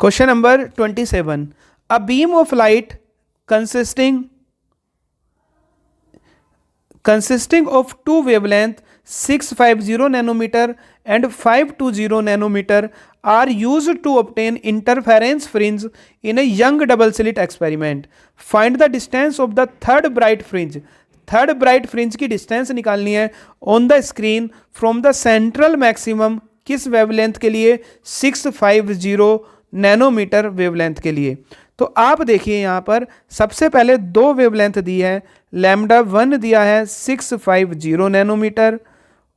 Question number 27. A beam of light consisting of two wavelength 650 nanometer and 520 nanometer are used to obtain interference fringe in a young double slit experiment. Find the distance of the third bright fringe. Third bright fringe की distance निकालनी है on the screen from the central maximum किस wavelength के लिए 650 nanometre wavelength के लिए। तो आप देखिए यहाँ पर सबसे पहले दो वेवलेंथ दी है, लैम्डा 1 दिया है 650 नैनोमीटर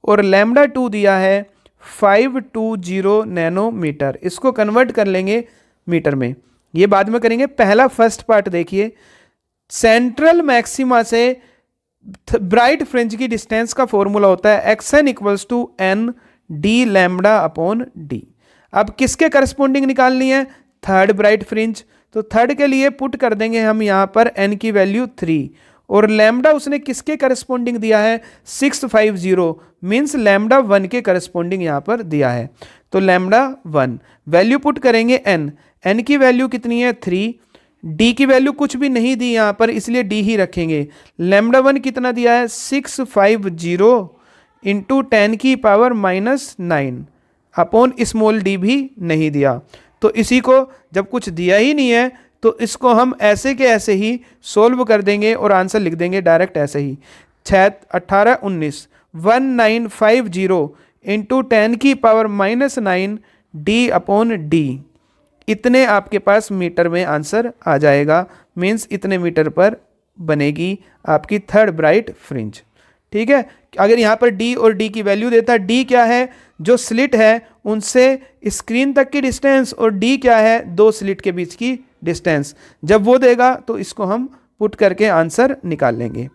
और लैम्डा 2 दिया है 520 नैनोमीटर। इसको कन्वर्ट कर लेंगे मीटर में, ये बाद में करेंगे। पहला फर्स्ट पार्ट देखिए, सेंट्रल मैक्सिमा से ब्राइट फ्रिंज की डिस्टेंस का फॉर्मूला होता है xn equals to n d lambda upon d. अब किसके करस्पॉन्डिंग निकालनी है? Third bright fringe. तो थर्ड के लिए पुट कर देंगे हम यहाँ पर n की वैल्यू 3 और लैम्डा उसने किसके करस्पॉन्डिंग दिया है? 650 मीन्स लैम्डा 1 के करस्पॉन्डिंग यहाँ पर दिया है। तो लैम्डा 1 वैल्यू पुट करेंगे n की वैल्यू कितनी है? 3। डी की वैल्यू कुछ भी नहीं दी यहाँ पर, इसलिए डी ही रखेंगे। लैम्डा 1 कितना दिया है? 650 इंटू 10 की पावर -9 अपॉन स्मॉल डी भी नहीं दिया। तो इसी को जब कुछ दिया ही नहीं है तो इसको हम ऐसे के ऐसे ही सोल्व कर देंगे और आंसर लिख देंगे डायरेक्ट ऐसे ही। 18 19 1950 इंटू 10 की पावर -9 डी अपॉन डी, इतने आपके पास मीटर में आंसर आ जाएगा। मीन्स इतने मीटर पर बनेगी आपकी थर्ड ब्राइट फ्रिंज। ठीक है, अगर यहाँ पर डी और डी की वैल्यू देता, डी क्या है? जो स्लिट है उनसे स्क्रीन तक की डिस्टेंस, और डी क्या है? दो स्लिट के बीच की डिस्टेंस। जब वो देगा तो इसको हम पुट करके आंसर निकाल लेंगे।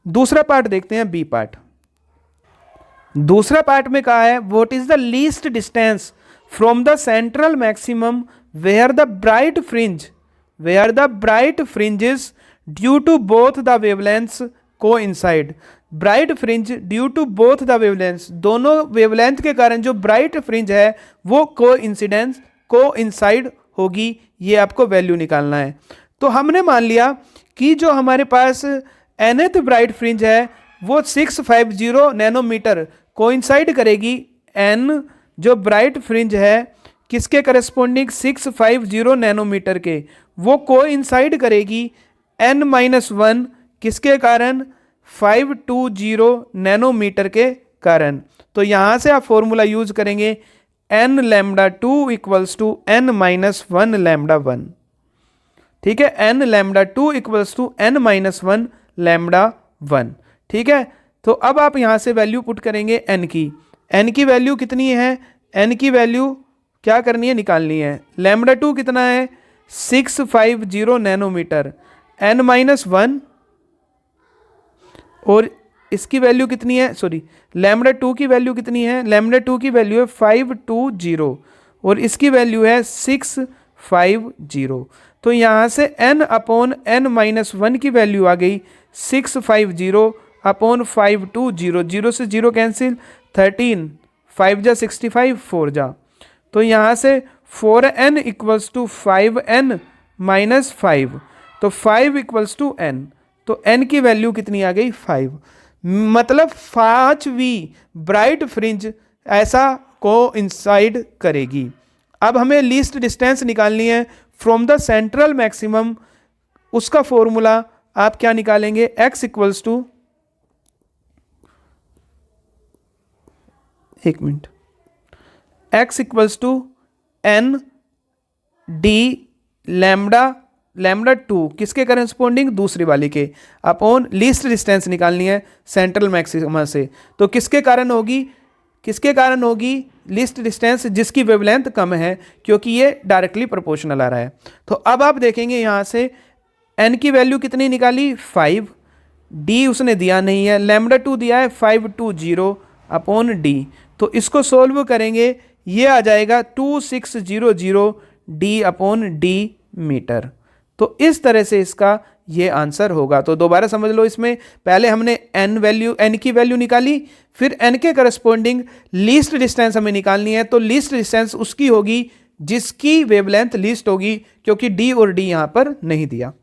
दूसरा पार्ट देखते हैं, बी पार्ट। दूसरा पार्ट में कहा है what is the least distance from the central maximum where the bright fringes due to both the wavelengths coincide। Bright fringe due to both the wavelengths, दोनों वेवलेंथ के कारण जो ब्राइट फ्रिंज है वो कोइंसाइड होगी। ये आपको वैल्यू निकालना है। तो हमने मान लिया कि जो हमारे पास nth ब्राइट फ्रिंज है वो 650 नैनोमीटर कोइंसाइड करेगी। n जो ब्राइट फ्रिंज है किसके करस्पॉन्डिंग? 650 नैनोमीटर के, वो कोइंसाइड करेगी n-1 किसके कारण? 520 नैनोमीटर के कारण। तो यहाँ से आप फॉर्मूला यूज करेंगे n lambda 2 equals to n-1 lambda 1। ठीक है, n lambda 2 equals to n-1 lambda 1। ठीक है, तो अब आप यहाँ से वैल्यू पुट करेंगे n की वैल्यू कितनी है? n की वैल्यू क्या करनी है? निकालनी है। लैम्डा 2 कितना है? 650 नैनोमीटर, n-1 और इसकी वैल्यू कितनी है? सॉरी, लैम्डा 2 की वैल्यू कितनी है? लैम्डा 2 की वैल्यू है 520 और इसकी वैल्यू है 650। तो यहाँ से n अपॉन n-1 की वैल्यू आ गई 650 अपॉन 520। 0 से 0 कैंसिल, 13 5 जा 65 4 जा। तो यहाँ से 4n equals to 5n minus 5, तो 5 इक्वल्स टू n। तो n की वैल्यू कितनी आ गई? 5। मतलब 5वीं ब्राइट फ्रिंज ऐसा कोइंसाइड करेगी। अब हमें लीस्ट डिस्टेंस निकालनी है फ्रॉम द सेंट्रल मैक्सिमम। उसका फॉर्मूला आप क्या निकालेंगे? x इक्वल्स टू, एक मिनट, x equals to n d lambda 2 किसके करस्पॉन्डिंग? दूसरी वाली के, अपॉन लीस्ट डिस्टेंस निकालनी है सेंट्रल मैक्सिमा से। तो किसके कारण होगी लीस्ट डिस्टेंस? जिसकी वेवलेंथ कम है, क्योंकि ये डायरेक्टली प्रोपोर्शनल आ रहा है। तो अब आप देखेंगे यहाँ से n की वैल्यू कितनी निकाली? 5। d उसने दिया नहीं है, लैम्डा 2 दिया है 520 अपॉन d। तो इसको सोल्व करेंगे, ये आ जाएगा 2600 डी अपॉन डी मीटर। तो इस तरह से इसका ये आंसर होगा। तो दोबारा समझ लो, इसमें पहले हमने n की वैल्यू निकाली, फिर n के करस्पॉन्डिंग लीस्ट डिस्टेंस हमें निकालनी है। तो लीस्ट डिस्टेंस उसकी होगी जिसकी वेवलेंथ लीस्ट होगी, क्योंकि डी और डी यहाँ पर नहीं दिया।